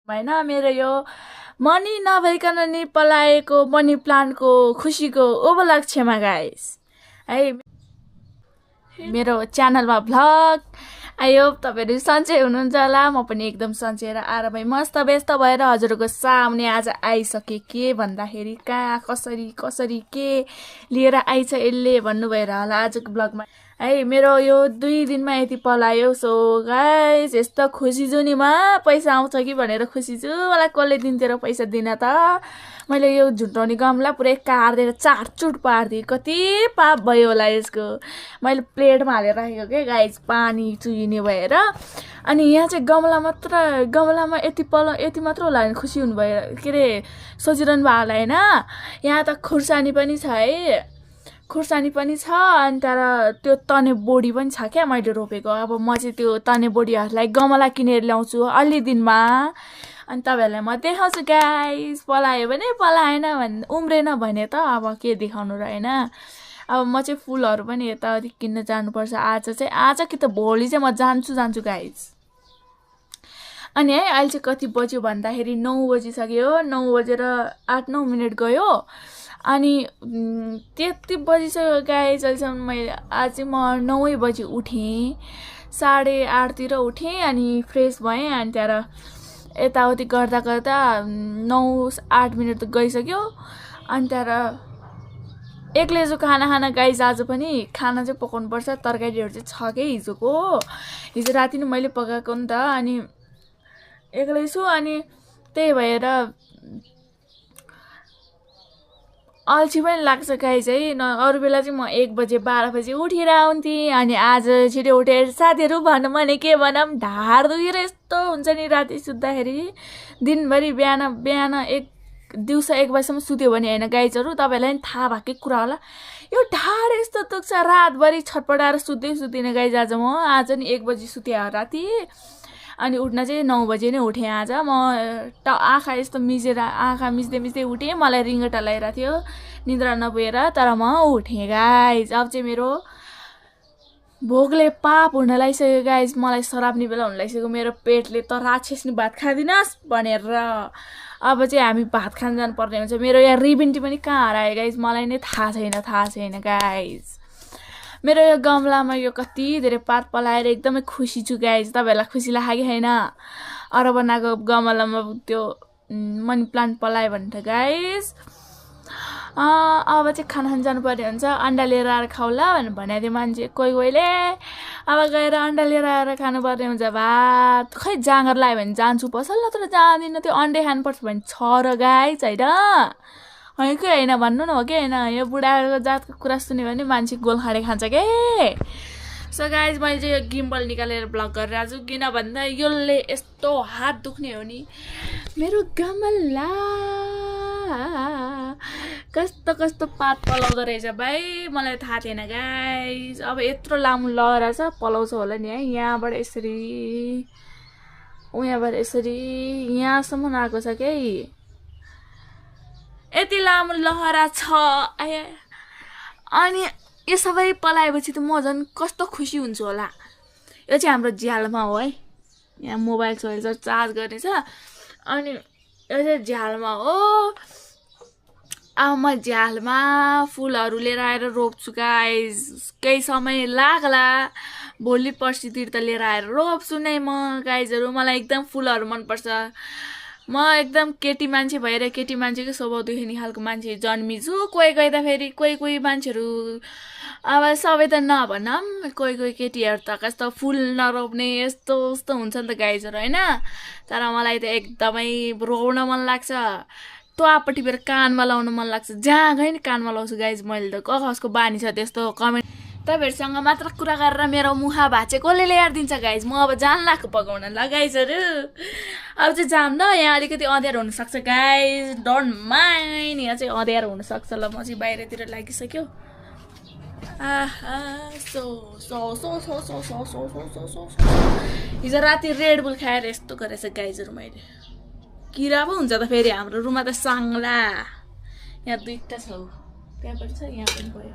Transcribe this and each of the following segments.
होइन मेरो यो मनी नभइकन नि पलाएको मनी प्लान्टको खुसीको उपलक्ष्यमा गाइस है मेरो च्यानलमा भ्लग आयो। तपाईँहरू सन्चै हुनुहुन्छ होला, म पनि एकदम सन्चै र आरामै मस्त व्यस्त भएर हजुरको सामने आज आइसके। के भन्दाखेरि कहाँ कसरी कसरी के लिएर आइछ यसले भन्नुभएर होला आजको ब्लगमा है। मेरो यो 2 दिनमा यति पलायो। सो गाइस यस्तो खुसी छु नि म, पैसा आउँछ कि भनेर खुसी छु। मलाई कसले दिन्थ्यो र पैसा दिन त। मैले यो झुटाउने गमला पुरै काट्दिएर चाटचुट पारिदिएँ। कति पाप भयो होला यसको। मैले प्लेटमा हालेर राखेको के गाइस पानी चुहिने भएर। अनि यहाँ चाहिँ गमलामा यति मात्र होला भने खुसी हुनुभयो के अरे सोचिरहनु भयो होला होइन। यहाँ त खुर्सानी पनि छ है, खुर्सानी पनि छ। अनि तर त्यो तने बोडी पनि छ क्या मैले रोपेको। अब म चाहिँ त्यो तने बोडीहरूलाई गमला किनेर ल्याउँछु अलि दिनमा। अनि तपाईँहरूलाई म देखाउँछु गाइस। पलायो भने पलाएन भने उम्रेन भने त अब के देखाउनु र होइन। अब म चाहिँ फुलहरू पनि यताउति किन्न जानुपर्छ आज कि त भोलि चाहिँ म जान्छु गाइस। अनि है अहिले चाहिँ कति बज्यो भन्दाखेरि 9 बजिसक्यो। 9 बजेर 8-9 मिनट गयो। अनि त्यति बजिसक्यो गाइस। अहिलेसम्म मैले आज चाहिँ म 9 बजी उठेँ, 8:30तिर उठेँ। अनि फ्रेस भएँ। अनि त्यहाँबाट यताउति गर्दा 9-8 मिनट त गइसक्यो। अनि त्यहाँबाट एक्लै छु खाना गाइस। आज पनि खाना चाहिँ पकाउनुपर्छ। तरकारीहरू चाहिँ छ के हिजो राति नै मैले पकाएको नि त। अनि एक्लै छु अनि त्यही भएर अल्छी पनि लाग्छ गाइस है। अरू बेला चाहिँ म 1 बजे 12 बजे उठेर आउँथेँ। अनि आज छिटो उठेर साथीहरू भनौँ भने के भनौँ ढाड दुखेर यस्तो हुन्छ नि राति सुत्दाखेरि। दिनभरि बिहान दिउँसो 1 बजीसम्म सुत्यो भने होइन गाइजहरू, तपाईँहरूलाई पनि थाहा भएकै कुरा होला। यो ढाड यस्तो दुख्छ रातभरि छटपटाएर सुत्दिनँ गाइज। आज नि 1 बजी सुत्यो राति। अनि उठ्न चाहिँ 9 बजे नै उठेँ आज। म आँखा यस्तो आँखा मिच्दै उठेँ। मलाई रिङ्गटा लगाइरहेको थियो निद्रा नपुगेर, तर म उठेँ गाइज। अब चाहिँ मेरो भोकले पाप हुन लागिसक्यो गाइज। मलाई सराप्ने बेला हुन लागिसक्यो। मेरो पेटले त राक्षस नि भात खाँदिनस् भनेर अब चाहिँ हामी भात खान जानुपर्ने हुन्छ। मेरो यहाँ रिबन टी पनि कहाँ हरायो गाइज, मलाई नै थाहा छैन गाइज। मेरो यो गमलामा यो कति धेरै पात पलाएर एकदमै खुसी छु गाइज। तपाईँहरूलाई खुसी लाग्यो कि छैन? अरबनाको गमलामा त्यो मनी प्लान्ट पलायो भने त गाइज। अब चाहिँ खाना खान जानुपर्ने हुन्छ। अन्डा लिएर आएर खाउला भनेको थियो मान्छे कोहीले। अब गएर अन्डा लिएर आएर खानुपर्ने हुन्छ भात। खै जाँगर लाग्यो भने जान्छु पसल, नत्र जाँदिनँ। त्यो अन्डै खानुपर्छ भने छ र गाइज होइन कि होइन भन्नु न हो कि होइन। यो बुढाको जातको कुरा सुन्यो भने मान्छे गोल खाँडे खान्छ के। सो गाइज मैले चाहिँ यो गिम्बल निकालेर ब्लग गरिरहेको छु। किन भन्दा यसले यस्तो हात दुख्ने हो नि। मेरो गमला कस्तो पात पलाउँदो रहेछ भाइ, मलाई थाहा थिएन गाइज। अब यत्रो लामो लहरा छ पलाउँछ होला नि है। यहाँबाट यसरी यहाँसम्म आएको छ के। यति लामो लहरा छ। अनि यो सबै पलाएपछि त म झन् कस्तो खुसी हुन्छु होला। यो चाहिँ हाम्रो झ्यालमा हो है। यहाँ मोबाइल चार्ज गर्ने छ। अनि यो चाहिँ झ्यालमा हो। अब म झ्यालमा फुलहरू लिएर आएर रोप्छु गाइज। केही समय लाग्ला, भोलि पर्सितिर त लिएर आएर रोप्छु नै म गाइजहरू। मलाई एकदम फुलहरू मनपर्छ। म एकदम केटी मान्छे भएर केटी मान्छेको स्वभाव देख्ने खालको मान्छे जन्मिछु। कोही त फेरि कोही मान्छेहरू अब सबै त नभनौँ, कोही केटीहरू त कस्तो फुल नरोप्ने यस्तो हुन्छ नि त गाइजहरू होइन। तर मलाई त एकदमै रोप्न मन लाग्छ। टुवापट्टि बेर कानमा लाउन मन लाग्छ। जहाँ गएँ नि कानमा लाउँछु गाइज। मैले त कसको बानी छ त्यस्तो। कमेन्ट तपाईँहरूसँग मात्र कुरा गरेर मेरो मुखा भाँचे कसले ल्याएर दिन्छ गाइज। म अब जान लाग्छु पकाउन ल गाइजहरू। अब चाहिँ जाम ल। यहाँ अलिकति अँध्यारो हुनसक्छ गाइज, डोन्ट माइन्ड। यहाँ चाहिँ अँध्यारो हुनसक्छ ल। म चाहिँ बाहिरतिर लागिसक्यो। हिजो राति रेड बुल खाएर यस्तो गरेछ गाइजहरू मैले। किरा पो हुन्छ त फेरि हाम्रो रुममा त साङ्ला। यहाँ 2टा छ, त्यहाँ पनि छ यहाँ पनि भयो।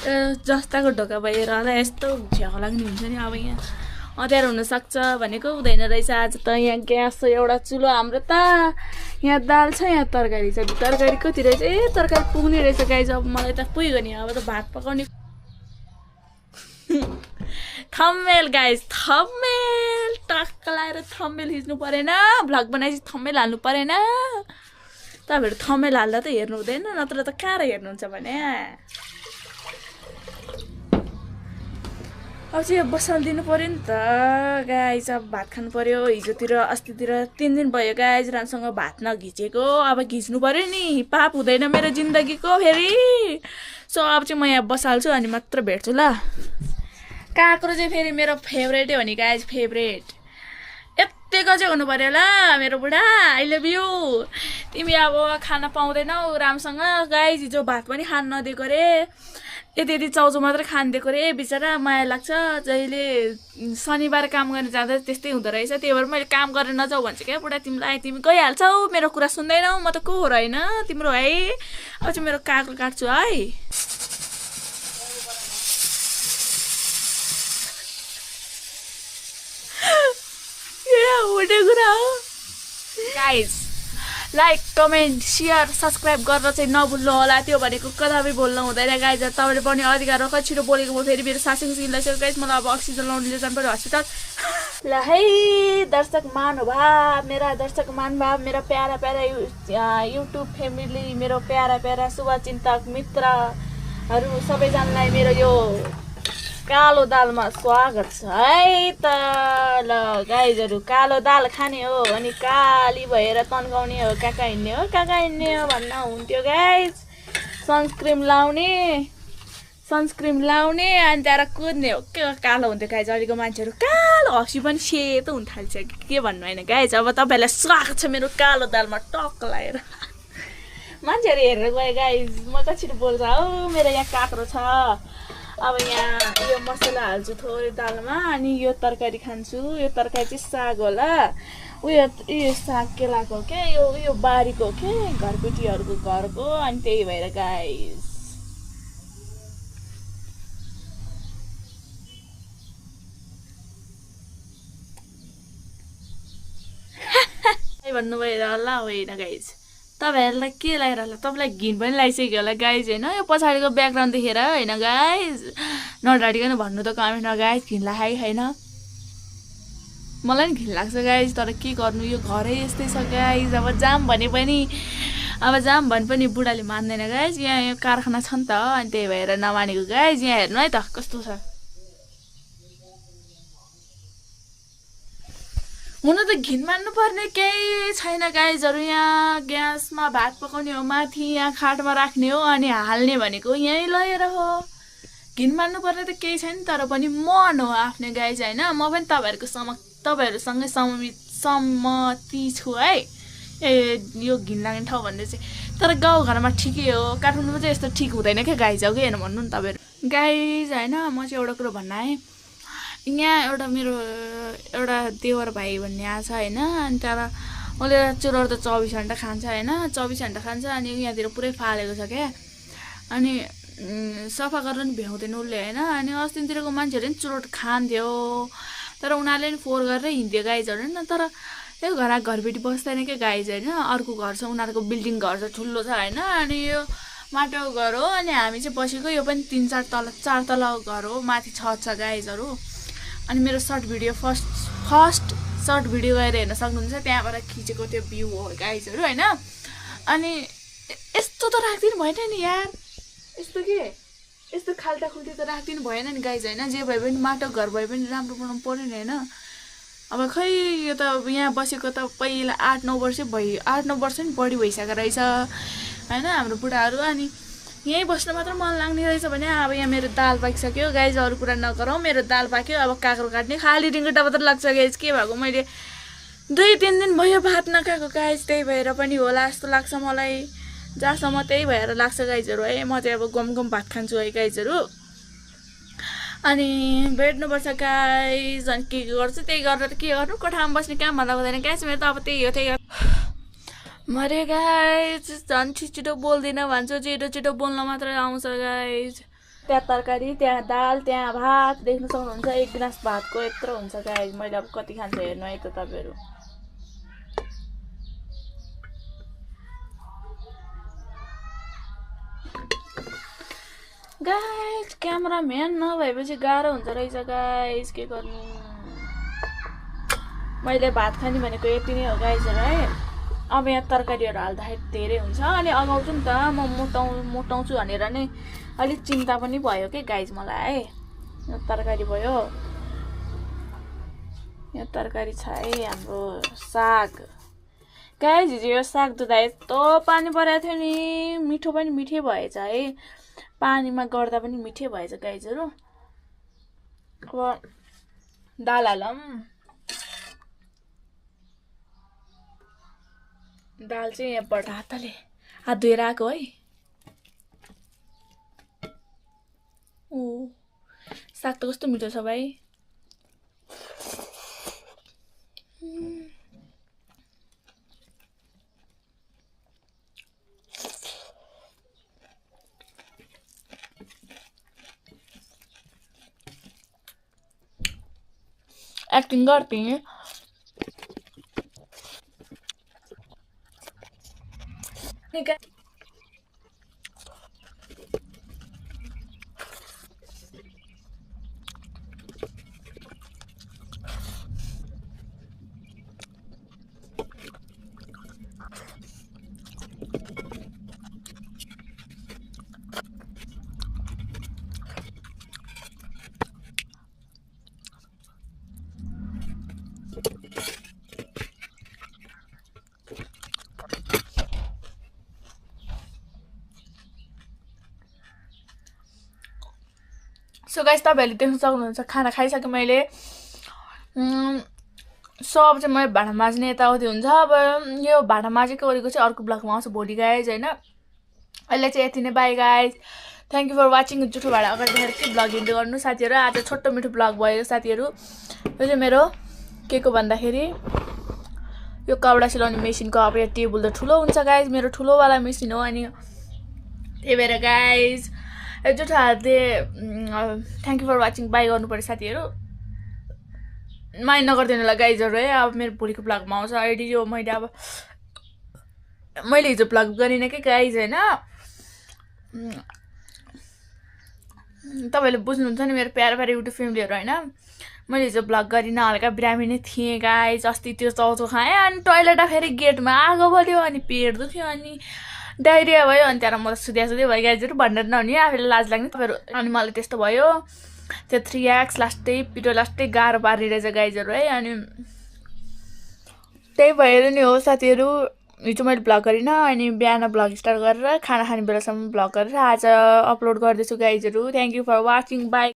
जस्ताको ढोका भएर होला यस्तो झ्याउ लाग्ने हुन्छ नि अब यहाँ अँध्यारो हुनसक्छ भनेको हुँदैन रहेछ आज त यहाँ ग्यास छ एउटा चुलो हाम्रो त यहाँ दाल छ यहाँ तरकारी छ तरकारी कति रहेछ तरकारी पुग्ने रहेछ गाइज अब मलाई त पुग्यो नि अब त भात पकाउने थम्मेल गाइज थम्मेल टक्क लाएर थम्मेल खिच्नु परेन भ्लग बनाएपछि थम्मेल हाल्नु परेन तपाईँहरू थम्मेल हाल्दा त हेर्नु हुँदैन नत्र त कहाँ हेर्नुहुन्छ भने अब चाहिँ बसालिदिनु पऱ्यो नि त गाइज अब भात खानु पऱ्यो हिजोतिर अस्तितिर 3 दिन भयो गाइज राम्रोसँग भात नघिचेको अब घिच्नु पऱ्यो नि पाप हुँदैन मेरो जिन्दगीको फेरि सो अब चाहिँ म यहाँ बसाल्छु अनि मात्र भेट्छु ल काँक्रो चाहिँ फेरि मेरो फेभरेटै हो नि गाइज फेभरेट यत्तिको चाहिँ हुनु पऱ्यो ल मेरो बुढा आई लभ यु तिमी अब खाना पाउँदैनौ राम्रोसँग गाइज हिजो भात पनि खान नदिएको रे यति चाउचाउ मात्रै खान दिएको रे बिचरा माया लाग्छ जहिले शनिबार काम गर्न जाँदा त्यस्तै हुँदो रहेछ त्यही भएर मैले काम गरेर नजाऊ भन्छु क्या बुढा तिमीलाई तिमी गइहाल्छौ मेरो कुरा सुन्दैनौ म त को हो र होइन तिम्रो है अब चाहिँ मेरो काँक्रो काट्छु है हुने कुरा हो guys like comment share subscribe गर्न चाहिँ नभुल्नु होला त्यो भनेको कदापि बोल्नु हुँदैन गाइज तपाईँले पनि अधिकार हो छिटो बोलेको म फेरि मेरो सासुङ लैसक्यो गाइज मलाई अब अक्सिजन लाउनु लिएर जानु पऱ्यो हस्पिटल ल है दर्शक महानुभाव मेरा दर्शक महानुभाव मेरा प्यारा प्यारा युट्युब फ्यामिली मेरो प्यारा प्यारा शुभचिन्तक मित्रहरू सबैजनालाई मेरो यो कालो दालमा स्वागत छ है त ल गाइजहरू कालो दाल खाने हो अनि काली भएर तन्काउने हो कहाँ हिँड्ने हो भन्न हुन्थ्यो गाइज सनस्क्रिम लाउने अनि त्यहाँबाट कुद्ने हो के कालो हुन्थ्यो गाइज अहिलेको मान्छेहरू कालो हँसी पनि सेतो हुन थाल्छ के भन्नु होइन गाइज अब तपाईँहरूलाई स्वागत छ मेरो कालो दालमा टक्क लगाएर मान्छेहरू हेरेर गयो गाइज म कसरी बोल्छ हौ मेरो यहाँ काँक्रो छ अब यहाँ यो मसला हाल्छु थोरै दालमा अनि यो तरकारी खान्छु यो तरकारी चाहिँ साग होला यो साग केलाको के यो बारीको के घरकुटीहरूको घरको अनि त्यही भएर गाइस भन्नुभयो होला होइन गाइस तपाईँहरूलाई के लागेर होला तपाईँलाई घिन पनि लागिसक्यो होला गाइज होइन यो पछाडिको ब्याकग्राउन्ड देखेर होइन गाइज नडाडिकन भन्नु त कमेन्टमा गाइज घिन लाग्यो होइन मलाई पनि घिन लाग्छ गाइज तर के गर्नु यो घरै यस्तै छ गाइज अब जाम भने पनि बुढाले मान्दैन गाइज यहाँ यो कारखाना छ नि त अनि त्यही भएर नमानेको गाइज यहाँ हेर्नु है त कस्तो छ हुन त घिन मान्नुपर्ने केही छैन गाइजहरू यहाँ ग्यासमा भात पकाउने हो माथि यहाँ खाटमा राख्ने हो अनि हाल्ने भनेको यहीँ लगेर हो घिन मान्नुपर्ने त केही छैन तर पनि मन हो आफ्नै गाइज होइन म पनि तपाईँहरूसँगै सहमति छु है यो घिन लाग्ने ठाउँ भन्ने चाहिँ तर गाउँघरमा ठिकै हो काठमाडौँमा चाहिँ यस्तो ठिक हुँदैन क्या गाइज हो कि होइन भन्नु नि तपाईँहरू गाइज होइन म चाहिँ एउटा कुरो भन्न आएँ यहाँ मेरो एउटा देवर भाइ भन्ने आएको छ होइन अनि त्यहाँबाट उसले चुरोट त 24 घन्टा खान्छ होइन 24 घन्टा खान्छ अनि यहाँतिर पुरै फालेको छ क्या अनि सफा गर्न पनि भ्याउँदैन उसले होइन अनि अस्तितिरको मान्छेहरूले पनि चुरोट खान्थ्यो तर उनीहरूले पनि फोहोर गरेर हिँड्थ्यो गाइजहरू होइन तर यो घरबेटी बस्दैन क्या गाइज होइन अर्को घर छ उनीहरूको बिल्डिङ घर छ ठुलो छ होइन अनि यो माटोको घर हो अनि हामी चाहिँ बसेको यो पनि 4 तल घर हो माथि छत छ गाइजहरू अनि मेरो short video first short video गएर हेर्न सक्नुहुन्छ त्यहाँबाट खिचेको त्यो भ्यू हो गाइजहरू होइन अनि यस्तो त राख्दिनु भएन नि यार यस्तो खाल्टा खुल्टी त राख्दिनु भएन नि गाइज होइन जे भए पनि माटो घर भए पनि राम्रो बनाउनु पर्यो नि होइन अब खै यो त यहाँ बसेको त पहिला 8-9 वर्ष भयो 8-9 वर्ष नि बढी भइसकेको रहेछ होइन हाम्रो बुढाहरू अनि यहीँ बस्न मात्र मन लाग्ने रहेछ भने अब यहाँ मेरो दाल पाकिसक्यो गाइज अरू कुरा नगरौँ मेरो दाल पाक्यो अब काँक्रो काट्ने खाली डिङ्गुटा मात्र लाग्छ गाइज के भएको मैले 2-3 दिन भयो भात नखाएको गाइज त्यही भएर पनि होला जस्तो लाग्छ मलाई जहाँसम्म त्यही भएर लाग्छ गाइजहरू है म चाहिँ अब गम भात खान्छु है गाइजहरू अनि भेट्नुपर्छ गाइज अनि के गर्छु त्यही गरेर के गर्नु कोठामा बस्ने काम भन्दा हुँदैन गाइज मेरो त अब त्यही हो त्यही मरे गाइज झन् छिटो बोल्दिनँ भन्छु छिटो बोल्न मात्र आउँछ गाइज त्यहाँ तरकारी, त्यहाँ दाल, त्यहाँ भात देख्न सक्नुहुन्छ। एक गिलास भातको यत्रो हुन्छ गाइस। मैले अब कति खान्छु हेर्नु है त तपाईँहरू। गाइस क्यामेराम्यान नभएपछि गाह्रो हुन्छ रहेछ गाइस, के गर्नु। मैले भात खाने भनेको यति नै हो गाइसहरू है। अब यहाँ तरकारीहरू हाल्दाखेरि धेरै हुन्छ, अनि अगाउँछु नि त म मोटाउँछु भनेर नै अलिक चिन्ता पनि भयो कि गाइस मलाई है। यो तरकारी भयो, यो तरकारी छ है हाम्रो साग गाइस। हिजो यो साग धुँदा यस्तो पानी परेको थियो नि, मिठो पनि मिठै भएछ है, पानीमा गर्दा पनि मिठै भएछ गाइसहरू। अब दाल हालौँ। दाल चाहिँ यहाँबाट हात धोएर आएको है। साग त कस्तो मिठो छ भाइ। एक्टिङ गर्थे सो गाइस तपाईँहरूले देख्न सक्नुहुन्छ खाना खाइसकेँ मैले। सब चाहिँ मैले भाँडा माझ्ने यताउति हुन्छ। अब यो भाँडा माझेको गरेको चाहिँ अर्को ब्लगमा आउँछ भोलि गाइज होइन। अहिले चाहिँ यति नै, bye guys, thank you for watching. जुठो भाँडा अगाडि देखेर के ब्लग हिँड्दै गर्नु साथीहरू। आज छोटो मिठो ब्लग भयो साथीहरू। यो चाहिँ मेरो के को भन्दाखेरि यो कपडा सिलाउने मेसिनको अब यो टेबल त ठुलो हुन्छ गाइज, मेरो ठुलोवाला मेसिन हो। अनि त्यही भएर गाइज जुठो हातले thank you for watching bye गर्नु पऱ्यो साथीहरू। माइन्ड नगरिदिनु होला गाइजहरू है। अब मेरो भोलिको ब्लगमा आउँछ अहिले। यो मैले हिजो ब्लग गरिनँ कि गाइज होइन। तपाईँहरूले बुझ्नुहुन्छ नि मेरो प्यारो प्यारो युट्युब फ्यामिलीहरू होइन। मैले हिजो ब्लग गरिनँ, हल्का बिरामी नै थिएँ गाइज। अस्ति त्यो चाउचो खाएँ, अनि टोइलेट फेरि गेटमा आगो बल्यो, अनि पेट दुख्यो, अनि डाइरिया भयो। अनि त्यहाँबाट म त सुध्या भयो गाइजहरू भनेर नहुने, आफूलाई लाज लाग्ने तपाईँहरू। अनि मलाई त्यस्तो भयो। त्यो 3x लास्टै पिटो लास्टै गाह्रो पार्ने रहेछ गाइजहरू है। अनि त्यही भएर नि हो साथीहरू, हिजो मैले ब्लग गरिनँ। अनि बिहान ब्लग स्टार्ट गरेर खाना खाने बेलासम्म ब्लग गरेर आज अपलोड गर्दैछु गाइजहरू। Thank you for watching, by.